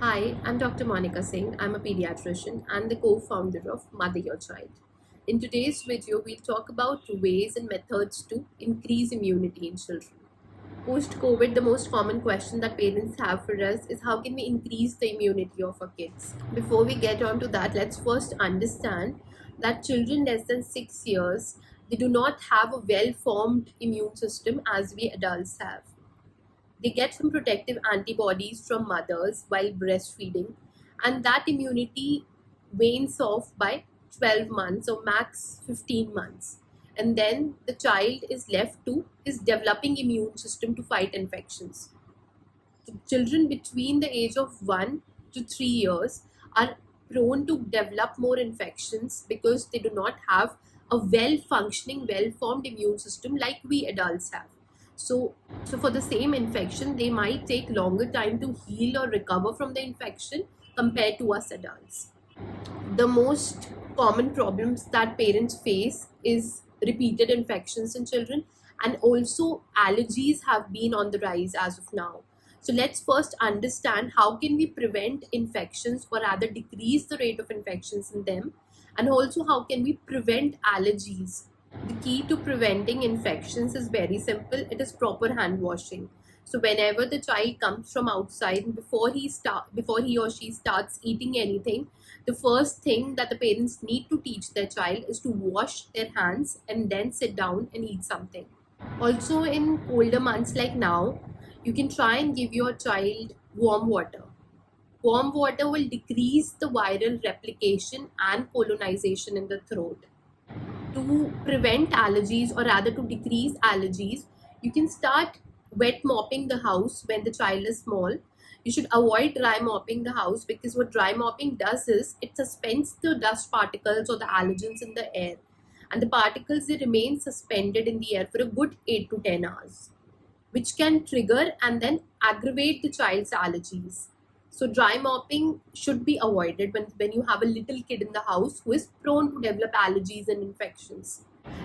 Hi, I'm Dr. Monica Singh. I'm a pediatrician and the co-founder of MotherYourChild. In today's video, we'll talk about ways and methods to increase immunity in children. Post-COVID, the most common question that parents have for us is how can we increase the immunity of our kids? Before we get on to that, let's first understand that children less than 6 years, they do not have a well-formed immune system as we adults have. They get some protective antibodies from mothers while breastfeeding, and that immunity wanes off by 12 months or max 15 months. And then the child is left to his developing immune system to fight infections. Children between the age of 1 to 3 years are prone to develop more infections because they do not have a well functioning, well formed immune system like we adults have. So for the same infection, they might take longer time to heal or recover from the infection compared to us adults. The most common problems that parents face is repeated infections in children, and also allergies have been on the rise as of now. So let's first understand how can we prevent infections or rather decrease the rate of infections in them, and also how can we prevent allergies. The key to preventing infections is very simple. It is proper hand washing. So whenever the child comes from outside and before he or she starts eating anything, the first thing that the parents need to teach their child is to wash their hands and then sit down and eat something. Also, in colder months like now, you can try and give your child warm water. Warm water will decrease the viral replication and colonization in the throat. To prevent allergies or rather to decrease allergies, you can start wet mopping the house when the child is small. You should avoid dry mopping the house because what dry mopping does is it suspends the dust particles or the allergens in the air, and the particles they remain suspended in the air for a good 8 to 10 hours, which can trigger and then aggravate the child's allergies. So dry mopping should be avoided when you have a little kid in the house who is prone to develop allergies and infections.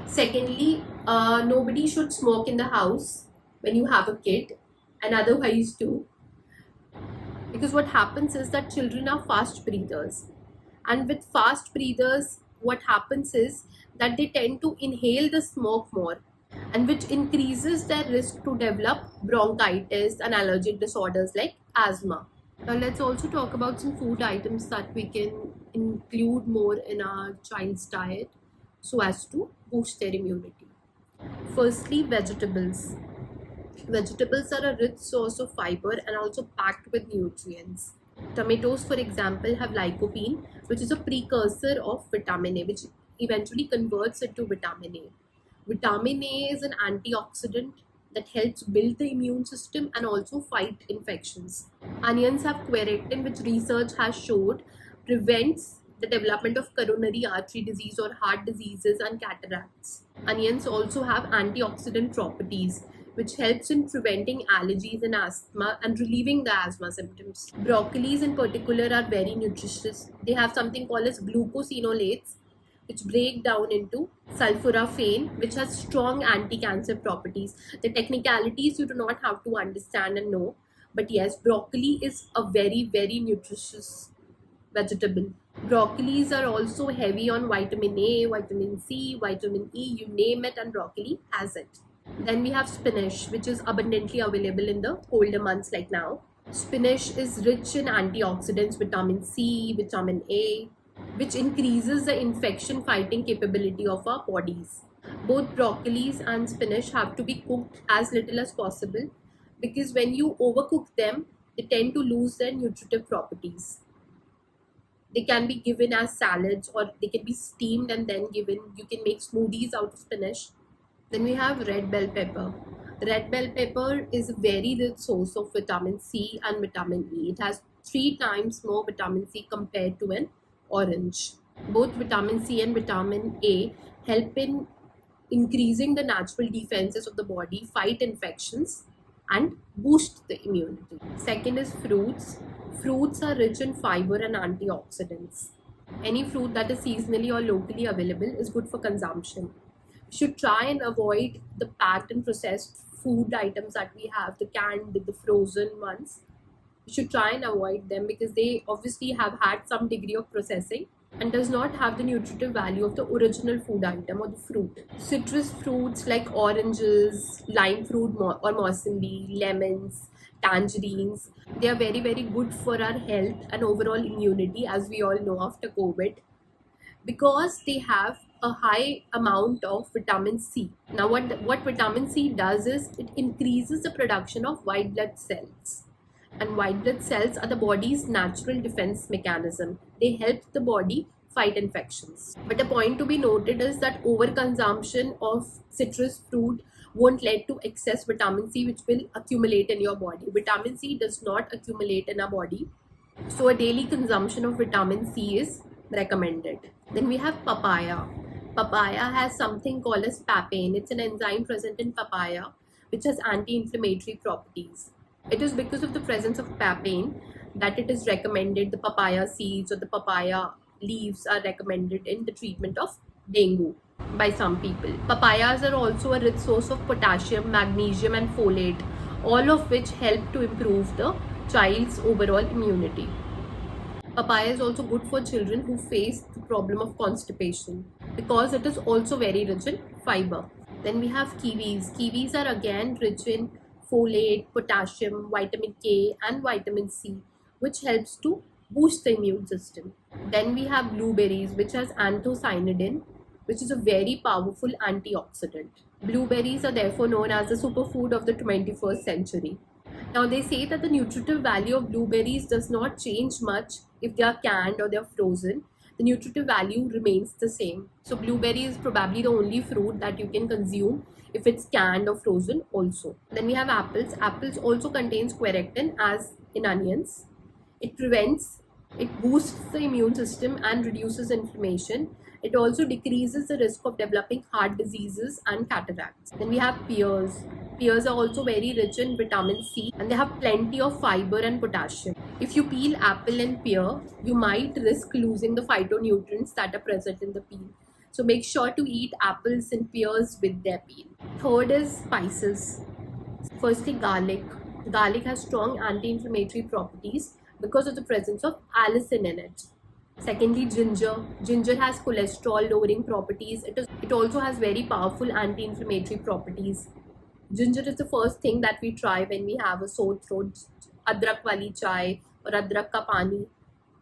Secondly, nobody should smoke in the house when you have a kid, and otherwise too, because what happens is that children are fast breathers, and with fast breathers, what happens is that they tend to inhale the smoke more, and which increases their risk to develop bronchitis and allergic disorders like asthma. Now, let's also talk about some food items that we can include more in our child's diet so as to boost their immunity. Firstly, vegetables. Vegetables are a rich source of fiber and also packed with nutrients. Tomatoes, for example, have lycopene, which is a precursor of vitamin A, which eventually converts it to vitamin A. Vitamin A is an antioxidant that helps build the immune system and also fight infections. Onions have quercetin, which research has showed prevents the development of coronary artery disease or heart diseases and cataracts. Onions also have antioxidant properties, which helps in preventing allergies and asthma and relieving the asthma symptoms. Broccolis in particular are very nutritious. They have something called as glucosinolates, which break down into sulforaphane, which has strong anti-cancer properties. The technicalities you do not have to understand and know, but yes, broccoli is a very, very nutritious vegetable. Broccolis are also heavy on vitamin A, vitamin C, vitamin E, you name it, and broccoli has it. Then we have spinach, which is abundantly available in the colder months like now. Spinach is rich in antioxidants, vitamin C, vitamin A, which increases the infection fighting capability of our bodies. Both broccolis and spinach have to be cooked as little as possible because when you overcook them, they tend to lose their nutritive properties. They can be given as salads or they can be steamed and then given. You can make smoothies out of spinach. Then we have red bell pepper. Red bell pepper is a very rich source of vitamin C and vitamin E. It has 3 times more vitamin C compared to an orange. Both vitamin C and vitamin A help in increasing the natural defenses of the body, fight infections, and boost the immunity. Second is fruits. Fruits are rich in fiber and antioxidants. Any fruit that is seasonally or locally available is good for consumption. We should try and avoid the packed and processed food items that we have, the canned, the frozen ones. You should try and avoid them because they obviously have had some degree of processing and does not have the nutritive value of the original food item or the fruit. Citrus fruits like oranges, lime fruit or mosambi, lemons, tangerines, they are very very good for our health and overall immunity, as we all know after COVID, because they have a high amount of vitamin C. Now what vitamin C does is it increases the production of white blood cells, and white blood cells are the body's natural defense mechanism. They help the body fight infections. But a point to be noted is that overconsumption of citrus fruit won't lead to excess vitamin C, which will accumulate in your body. Vitamin C does not accumulate in our body, so a daily consumption of vitamin C is recommended. Then we have papaya. Papaya has something called as papain. It's an enzyme present in papaya which has anti-inflammatory properties. It is because of the presence of papain that it is recommended, the papaya seeds or the papaya leaves are recommended in the treatment of dengue by some people. Papayas are also a rich source of potassium, magnesium and folate, all of which help to improve the child's overall immunity. Papaya is also good for children who face the problem of constipation because it is also very rich in fiber. Then we have kiwis. Kiwis are again rich in folate, potassium, vitamin K and vitamin C, which helps to boost the immune system. Then we have blueberries, which has anthocyanidin, which is a very powerful antioxidant. Blueberries are therefore known as the superfood of the 21st century. Now they say that the nutritive value of blueberries does not change much if they are canned or they are frozen. The nutritive value remains the same. So blueberry is probably the only fruit that you can consume if it's canned or frozen also. Then we have apples. Apples also contains quercetin as in onions. It boosts the immune system and reduces inflammation. It also decreases the risk of developing heart diseases and cataracts. Then we have pears. Pears are also very rich in vitamin C and they have plenty of fiber and potassium. If you peel apple and pear, you might risk losing the phytonutrients that are present in the peel. So make sure to eat apples and pears with their peel. Third is spices. Firstly, garlic. Garlic has strong anti-inflammatory properties because of the presence of allicin in it. Secondly, ginger. Ginger has cholesterol lowering properties. It also has very powerful anti-inflammatory properties. Ginger is the first thing that we try when we have a sore throat. Adrak wali chai or adrak ka pani,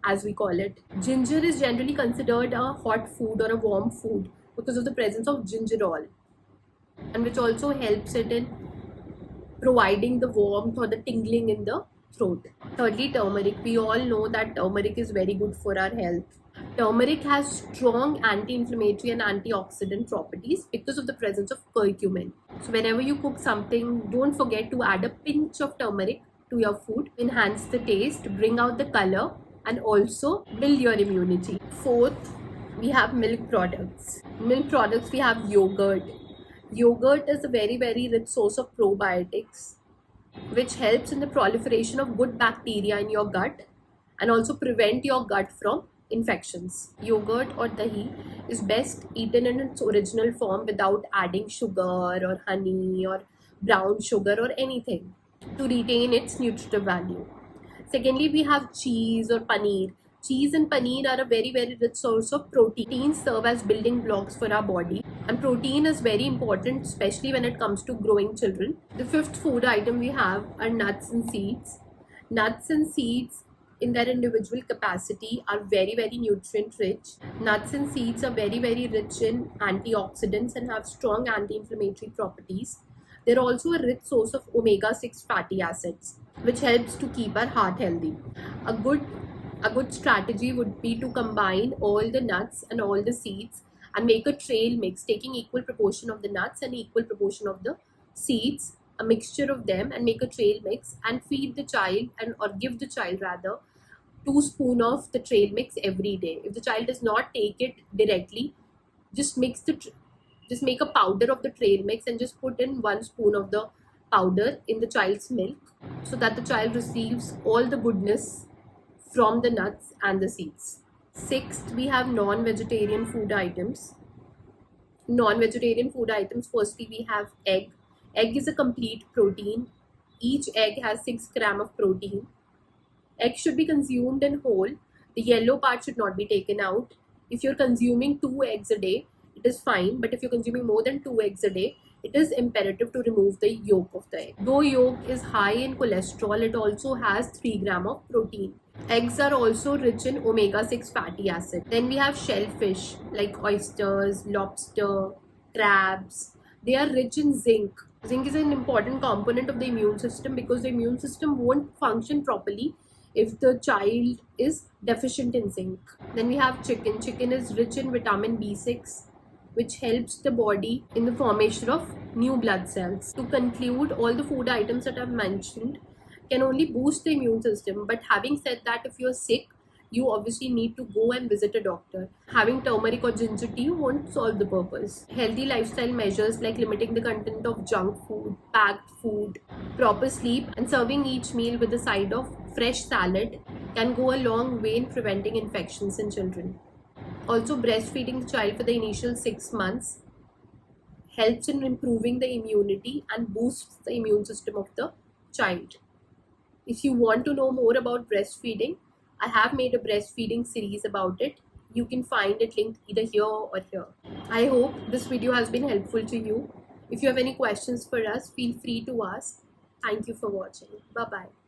as we call it. Ginger is generally considered a hot food or a warm food because of the presence of gingerol, and which also helps it in providing the warmth or the tingling in the throat. Thirdly, turmeric. We all know that turmeric is very good for our health. Turmeric has strong anti-inflammatory and antioxidant properties because of the presence of curcumin. So whenever you cook something, don't forget to add a pinch of turmeric to your food. Enhance the taste, bring out the color, and also build your immunity. Fourth, we have milk products. Milk products, we have yogurt. Yogurt is a very very rich source of probiotics, which helps in the proliferation of good bacteria in your gut and also prevent your gut from infections. Yogurt or dahi is best eaten in its original form without adding sugar or honey or brown sugar or anything to retain its nutritive value. Secondly, we have cheese or paneer. Cheese and paneer are a very very rich source of protein. Proteins serve as building blocks for our body, and protein is very important, especially when it comes to growing children. The fifth food item we have are nuts and seeds. Nuts and seeds in their individual capacity are very very nutrient rich. Nuts and seeds are very very rich in antioxidants and have strong anti-inflammatory properties. They're also a rich source of omega-6 fatty acids, which helps to keep our heart healthy. A good strategy would be to combine all the nuts and all the seeds and make a trail mix, taking equal proportion of the nuts and equal proportion of the seeds, a mixture of them, and make a trail mix and feed the child or give the child rather 2 spoons of the trail mix every day. If the child does not take it directly, just just make a powder of the trail mix and just put in 1 spoon of the powder in the child's milk so that the child receives all the goodness from the nuts and the seeds. Sixth, we have non-vegetarian food items. Non-vegetarian food items, firstly we have egg. Egg is a complete protein. Each egg has 6 grams of protein. Eggs should be consumed in whole. The yellow part should not be taken out. If you're consuming 2 eggs a day, it is fine. But if you're consuming more than 2 eggs a day, it is imperative to remove the yolk of the egg. Though yolk is high in cholesterol, it also has 3 grams of protein. Eggs are also rich in omega-6 fatty acid. Then we have shellfish like oysters, lobster, crabs. They are rich in zinc. Zinc is an important component of the immune system because the immune system won't function properly if the child is deficient in zinc. Then we have chicken. Chicken is rich in vitamin B6, which helps the body in the formation of new blood cells. To conclude, all the food items that I've mentioned can only boost the immune system. But having said that, if you're sick, you obviously need to go and visit a doctor. Having turmeric or ginger tea won't solve the purpose. Healthy lifestyle measures like limiting the content of junk food, packed food, proper sleep, and serving each meal with a side of fresh salad can go a long way in preventing infections in children. Also, breastfeeding the child for the initial 6 months helps in improving the immunity and boosts the immune system of the child. If you want to know more about breastfeeding, I have made a breastfeeding series about it. You can find it linked either here or here. I hope this video has been helpful to you. If you have any questions for us, feel free to ask. Thank you for watching. Bye-bye.